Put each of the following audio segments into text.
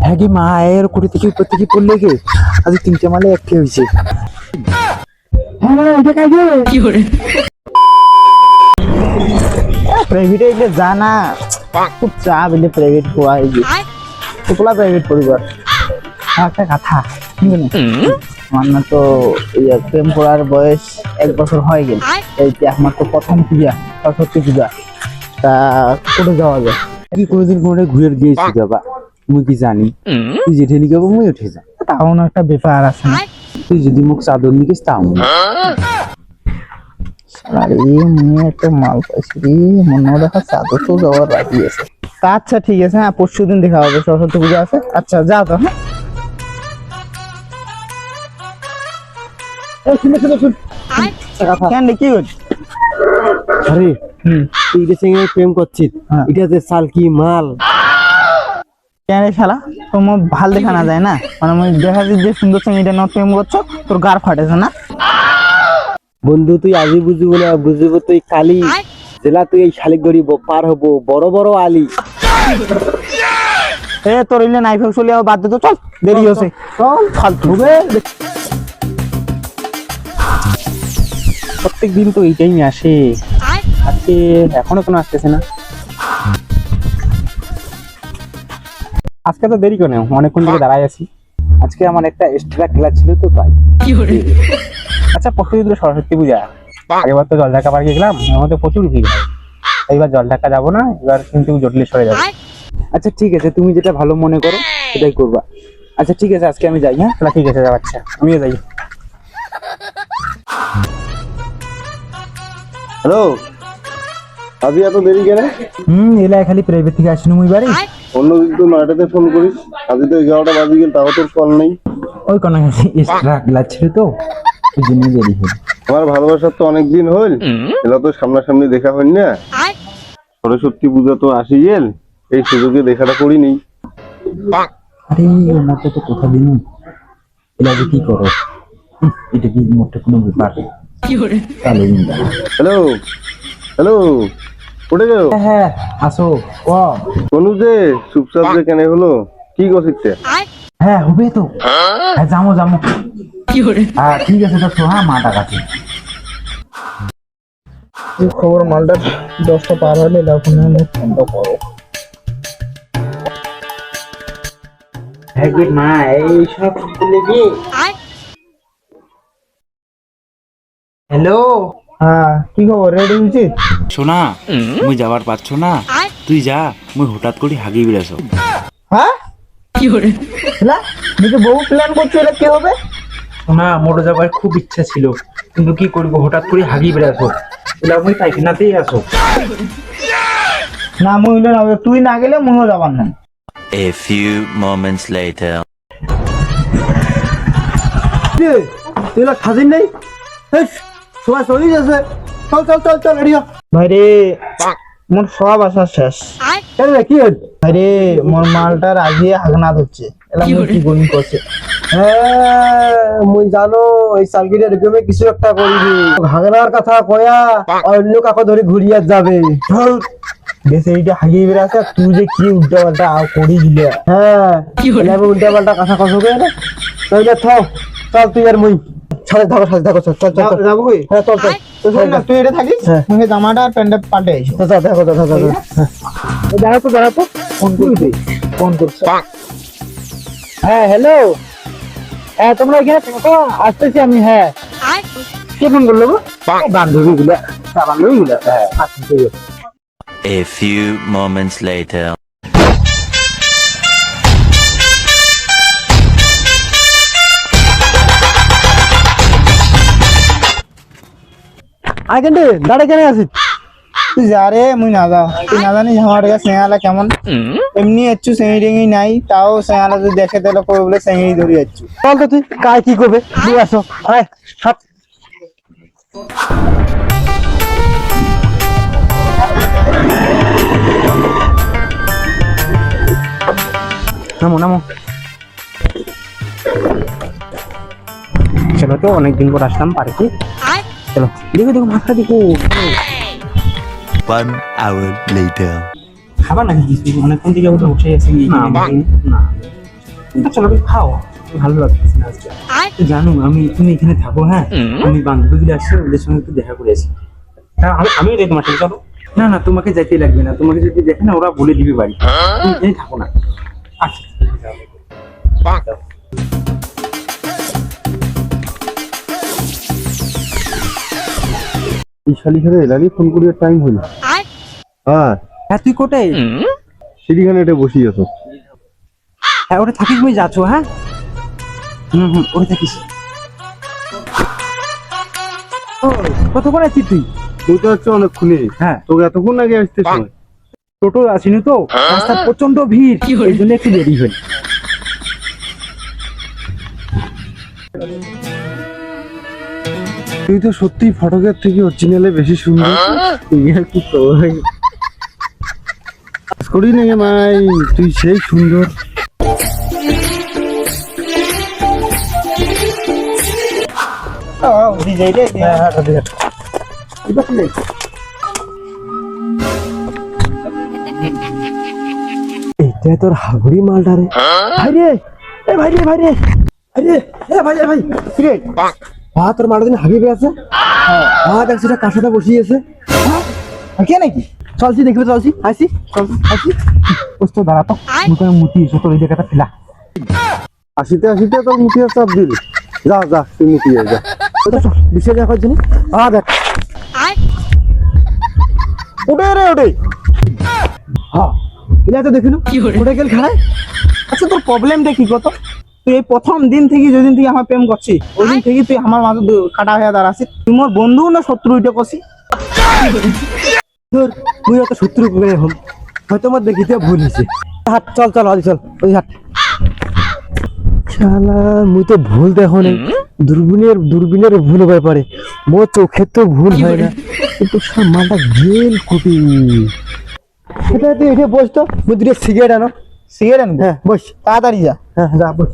হ্যাঁ গে মায়ের কুড়ি থেকে উপর থেকে পড়লে গে আজ 3টে মালে একটি হয়েছে। প্রাইভেটে এগুলো জানা খুব চাপ এলে প্রাইভেট হওয়া তোলা প্রাইভেট পরিবার একটা কথা কি জানি আমার না তো প্রেম করার বয়স 1 বছর হয়ে গেল। এই যে আমার তো প্রথম পূজা সরস্বতী পূজা তা কোথায় যাওয়া যায় কি কোনোদিন কোনোটা ঘুরে গিয়েছি বাবা মুই কি জানি তুই যেঠে নিয়ে যাবো মুই উঠে যা তাও না একটা ব্যাপার আছে না তুই যদি মুখ চাদর নিকিস তাও আরে মুই তো মাল পাইছি রে মনে দেখা চাদর তো যাওয়ার রাজি আছে। আচ্ছা ঠিক আছে হ্যাঁ পরশু দিন দেখা হবে সরস্বতী পূজা আছে। আচ্ছা যা তো হ্যাঁ কি আরে তুই এটার সঙ্গে প্রেম করছিস এটা যে সাল কি মাল কেন শালা তোমার ভাল দেখা না যায় না মানে আমি দেখা যাচ্ছে যে সুন্দর সঙ্গে এটা না প্রেম করছো তোর গার ফাটেছে না বন্ধু তুই আজই বুঝবো না বুঝবো তুই কালি জেলা তুই এই শালিক গড়ি পার হবো বড় বড় আলি এ তোর ইলে নাইফেল চলে যাও বাদ দে তো চল দেরি হচ্ছে চল ফালতু হবে প্রত্যেক দিন তো এইটাই আসে আজকে এখনো কোনো আসতেছে না। আজকে তো দেরি করে অনেকক্ষণ থেকে দাঁড়ায় আছি আজকে আমার একটা এক্সট্রা ক্লাস ছিল তো তাই। আচ্ছা পরশুদিন তো সরস্বতী পূজা এবার তো জল ঢাকা পার্কে গেলাম আমাদের প্রচুর ভিড় হয় এইবার জল ঢাকা যাবো না এবার কিন্তু জটলেশ্বরে যাবো। আচ্ছা ঠিক আছে তুমি যেটা ভালো মনে করো সেটাই করবা। আচ্ছা ঠিক আছে আজকে আমি যাই হ্যাঁ তাহলে ঠিক আছে আচ্ছা আমিও যাই। হ্যালো আজ এত দেরি কেন? এলা খালি প্রাইভেট থেকে আসিনি মুই বাড়ি অন্যদিন তো 9টাতে ফোন করিস আজ তো 11টা বাজে গেল তাও তোর কল নেই। ওই কোন এক্সট্রা ক্লাস ছিল তো ওই জন্য দেরি হলো। আমার ভালোবাসার তো অনেকদিন হইল এলা তো সামনাসামনি দেখা হইল না সরস্বতী পূজা তো আসি গেল এই সুযোগে দেখাটা করিনি। আরে মোটে তো কথা দিন এলা কি করো এটা কি মোটে কোনো ব্যাপার হ্যালো হ্যালো উঠে গেল হ্যাঁ আসো কোন যে চুপচাপ যে কেন হলো কি করছিস? হ্যাঁ হবে তো হ্যাঁ যাবো ঠিক আছে তো হ্যাঁ মাটা কাছে খবর মালটা 10টা পার হলে ফোনটা করো। মা এইসব হ্যালো হ্যাঁ কি খবর রেডি হয়েছিস? শোনা মুই যাবার পাচ্ছ না তুই যা মুই হঠাৎ করে হাগি বিড়াছ। হ্যাঁ কি করে নিজে বহু প্ল্যান করছো এটা কি হবে? শোনা মোটর যাবার খুব ইচ্ছা ছিল কিন্তু কি করবো হঠাৎ করে হাগি বেড়াছো এলা মুই পাইখানাতেই আসো না মুই না তুই না গেলে মুইও যাবার না। A few moments later. তুই না খাজিন নাই সবাই চলে যাচ্ছে চল চল চল চল রেডি হ ভাই রে মোর সব আশা শেষ কি হল ভাই রে মোর মালটা রাজিয়ে হাগনা ধরছে এলা মুই কি গনি করছে। মুই জানো এই সালগিরে রেডিওমে কিছু একটা করিবি ভাগনার কথা কয়া অন্য কাকে ধরে ঘুরিয়ে যাবে বেশি এইটা হাগিয়ে বেড়াছে তুই যে কি উল্টা পাল্টা করি দিলে হ্যাঁ উল্টা পাল্টা কথা কসবে না তাইলে থ চল তুই আর মুই সাথে থাকো চল চল চল যাবো কই? হ্যাঁ চল চল না তুই এটা থাকিস সঙ্গে জামাটা আর প্যান্টটা পাল্টে আইসো। দেখো দাঁড়াতো ফোন করছি হ্যাঁ হ্যালো হ্যাঁ তোমরা এখানে থাকো আসতেছি আমি। হ্যাঁ কে ফোন করলো বান্ধবী গুলা হ্যাঁ আচ্ছা ঠিক আছে। A few moments later. I can দাঁড়ে কেন আছিস তুই যা রে মুই না যাও তুই না জানিস আমার কাছে সেঙালা কেমন এমনি এচ্ছু সেঙি টেঙি নাই তাও সেঙালা তুই দেখে তাহলে কবে বলে সেঙি ধরে যাচ্ছু চল তো তুই কাজ কি করবে তুই আসো আয় সব নামো নামো চলো তো অনেকদিন পর আসলাম পার্কে চলো দেখো দেখো মাছটা দেখো। 1 hour later. খাবার নাকি কিছু অনেকক্ষণ থেকে ওটা বসে আছে না চলো তুমি খাও ভালো লাগতেছে না আজকে তো জানো আমি তুমি এখানে থাকো হ্যাঁ আমি বান্ধবীগুলো আসছে ওদের সঙ্গে একটু দেখা করে আসি আমিও যাই তোমার সাথে চলো না না তোমাকে যাইতেই লাগবে না তোমাকে যদি দেখে না ওরা বলে দিবে বাড়ি তুমি এখানে থাকো না আচ্ছা এই শালিখানে এলানি ফোন করিয়া টাইম হইল। হ্যাঁ হ্যাঁ তুই কোথায় সিঁড়িখানে এটা বসি আছো। হ্যাঁ ওটা থাকিস তুমি যাচ্ছ হ্যাঁ ওটা থাকিস কতক্ষণ আছিস তুই তুই তো হচ্ছে অনেকক্ষণই। হ্যাঁ তোকে এতক্ষণ আগে আসতে সময়। টোটো আসিনি তো রাস্তা প্রচন্ড ভিড় এই জন্য একটু দেরি হল তুই তো সত্যি ফটোগ্রাফ থেকে অরিজিনালে বেশি সুন্দর। তুই আর কি করি না মাই, তুই সেই সুন্দর। এইটা তোর হাগুড়ি মালটা রে ভাই রে এ ভাই রে ভাই রে ভাই রে এ ভাই ভাই কি রে তোর মালটা দিন হাগি পেয়েছে হ্যাঁ দেখ সেটা কার সাথে বসিয়েছে কে নাকি চলছি দেখবে চলছি আসি আসি বুঝতে দাঁড়া তো মুখে মুতি এসে তোর এই জায়গাটা ফেলা আসিতে আসিতে তোর মুঠিয়া চাপ দিল। যা যা তুই মুঠিয়ে যা। বিষয় দেখার জন্য দেখ উঠে রে উঠে হ্যাঁ এলা তো দেখিল উঠে গেল খেলায় আচ্ছা তোর প্রবলেমটা কি কত? তুই এই প্রথম দিন থেকে যেদিন থেকে আমার প্রেম করছিস ওই দিন থেকে তুই আমার মাঝে কাটা হয়ে দাঁড়াছিস। তুই মোর বন্ধু না শত্রু এটা করছিস? তোর তুই অত শত্রু করে হম হয়তো আমার দেখিতে ভুল হয়েছে হাট চল চল আদি চল ওই হাট শালা মুই তো ভুল দেখো নাই দূরবীনের ভুল হতে পারে মোর চোখের তো ভুল হয় না কিন্তু মালটা গেল কুটি এটা তুই এটা বস তো মুই দুটো সিগারেট আনো সিগারেট আনবি? হ্যাঁ বস তাড়াতাড়ি যা। হ্যাঁ যা বস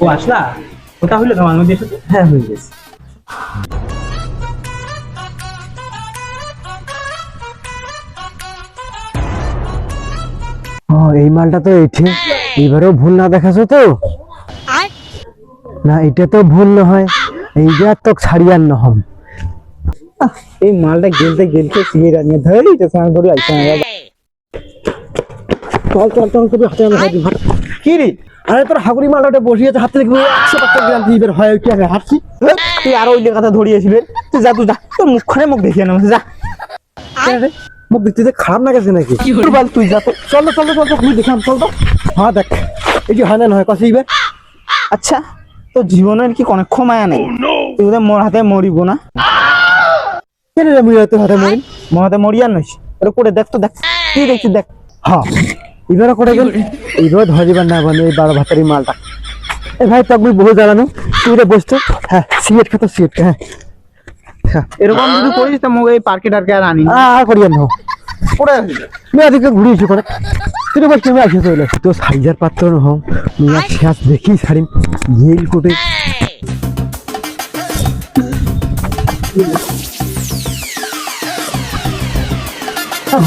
ও আসলা ওটা হইলো তোমার নদীর সাথে? হ্যাঁ হয়ে গেছে ও এই মালটা তো এঠে এবারেও ভুল না দেখাছো তো না এটা তো ভুল না হয় এইটা তো ছাড়িয়ার নহম এই মালটা গেলতে সিগারেট আনিয়ে ধরে এটা স্নান করে আইসা চল চল চল তুমি হাতে আমি হাত কি রে? আরে তোর হাগুড়ি মালটা বসিয়েছে হাতে লিখবি 175 গ্রাম দিবের হয় কি আমি হাঁটছি তুই আরো ওই কথা ধরিয়েছিলেন তুই যা তুই যা তোর মুখখানে মুখ দেখিয়ে না যা মুখ দেখতে খারাপ না গেছে নাকি বল তুই যা তো চল চল চল চল তুই দেখাম চল তো হ্যাঁ দেখ এই যে হয় না নয় কষে এইবার আচ্ছা তোর জীবনের কি অনেক মায়া নেই? তুই বোধহয় মোর হাতে মরিব না? কেন রে মুই তোর হাতে মরি মোর হাতে মরিয়ার নইস এটা করে দেখ তো দেখ কি দেখছিস দেখ। হ্যাঁ এবারে করে গেল এইবার ধরিবার না বলে এই 12 ভাতারি মালটা এ ভাই তো আমি বহু জ্বালানো তুই রে বসতো হ্যাঁ সিগারেট খেতো সিগারেট হ্যাঁ এরকম যদি করিস তা মোক এই পার্কে টার্কে আর আনি আর করিয়া না পড়ে मैं अधिक घुड़ी इशू करे तेरे बच्चे में आके तो ले तो साइजर पात्र न हो मैं ख्यास देखी सारी येल कोटे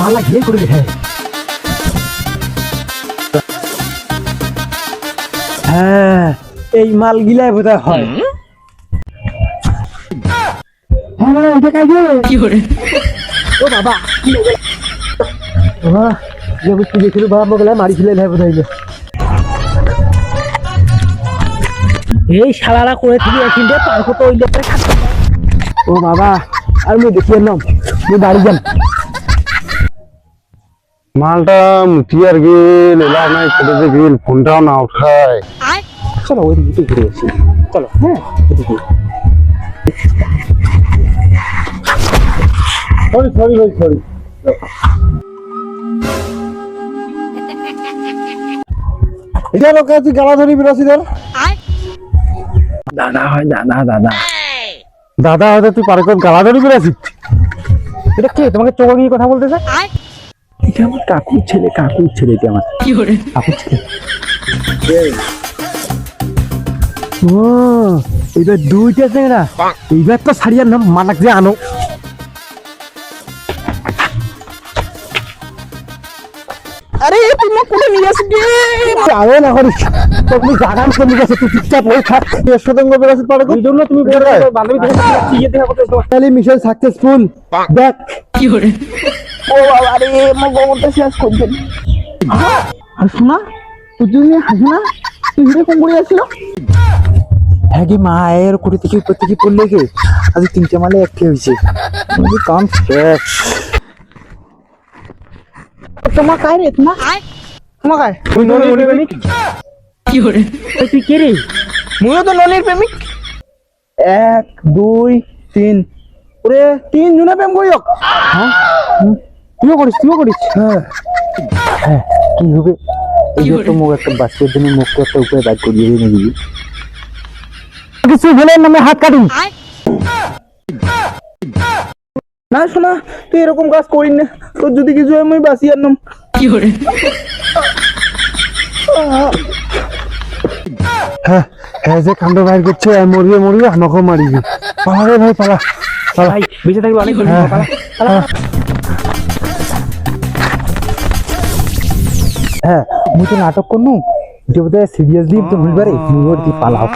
माला येल कोटे है হ্যাঁ এই মাল গিলাই বোধহয় হয় হ্যাঁ এটা কাজে কি করে ও বাবা বাবা যে বুঝতে দেখলো বাবা মগলা মারি ফেলে ভাই বোধহয় এই শালারা করে থেকে এখানে পার কত ওই লোকটা ও বাবা আর মুই দেখিয়ে নাম মুই বাড়ি যাম মালটা মুঠিয়ার গেল এলা নাই কোথাতে গেল ফোনটাও না উঠায়। চলো ওই দিকে ঘুরে আসি চলো হ্যাঁ এদিকে সরি সরি ভাই সরি। এটা লোক আছে গালা ধরি বিরাসি ধর দাদা হয় দাদা দাদা দাদা হয়তো তুই পার্কে গালা ধরি বিরাসি। এটা কে তোমাকে চোখ নিয়ে কথা বলতেছে এটা আমার কাকুর ছেলে এটা আমার কি করে কাকুর ছেলে ও এইবার দুইটা চেংড়া এইবার তো সারিয়ার নাম মানাক যে আনো আরে তুমি কোলে নিয়ে আসবি যাবে না করিস তুমি জাগান করে গেছে তুই চুপচাপ হয়ে থাক শতঙ্গ বেরাসিত পারে এই জন্য তুমি বান্ধবী দেখা করতে তাহলে মিশন সাকসেসফুল দেখ ও বাবা রে আমার গোবরটা শেষ করছেন আর শোনা তুমি হাসি না তুই এরকম করে আসছিল হ্যাঁ কি মা এর কুড়ি থেকে প্রত্যেকে পড়লে গে আজ তিনটে মালে একটি হয়েছে কাম শেষ তোমার কায় রে তোমার তোমার কায় তুই ননির প্রেমিক তুই কে রে মুইও তো ননির প্রেমিক 1 2 3 ওরে 3 জনে প্রেম করিও তুইও করিস হ্যাঁ হ্যাঁ কি হবে এই যে তো মুখ একটা বাচ্চার জন্য মুখটা একটা উপরে দাগ করিয়ে দিয়ে নিবি কিছু বলে নামে হাত কাটুন না শোনা তুই এরকম কাজ করিস না তোর যদি কিছু হয় আমি বাঁচি আর নাম হ্যাঁ হ্যাঁ যে কাণ্ড বাইর করছে মরিয়ে আমাকেও মারিবি পালা রে ভাই পালা ভাই বেঁচে থাকবে অনেক হ্যাঁ মুই তো নাটক করনু যে বোধহয় সিরিয়াসলি তো ভুলবারে মুই পালাও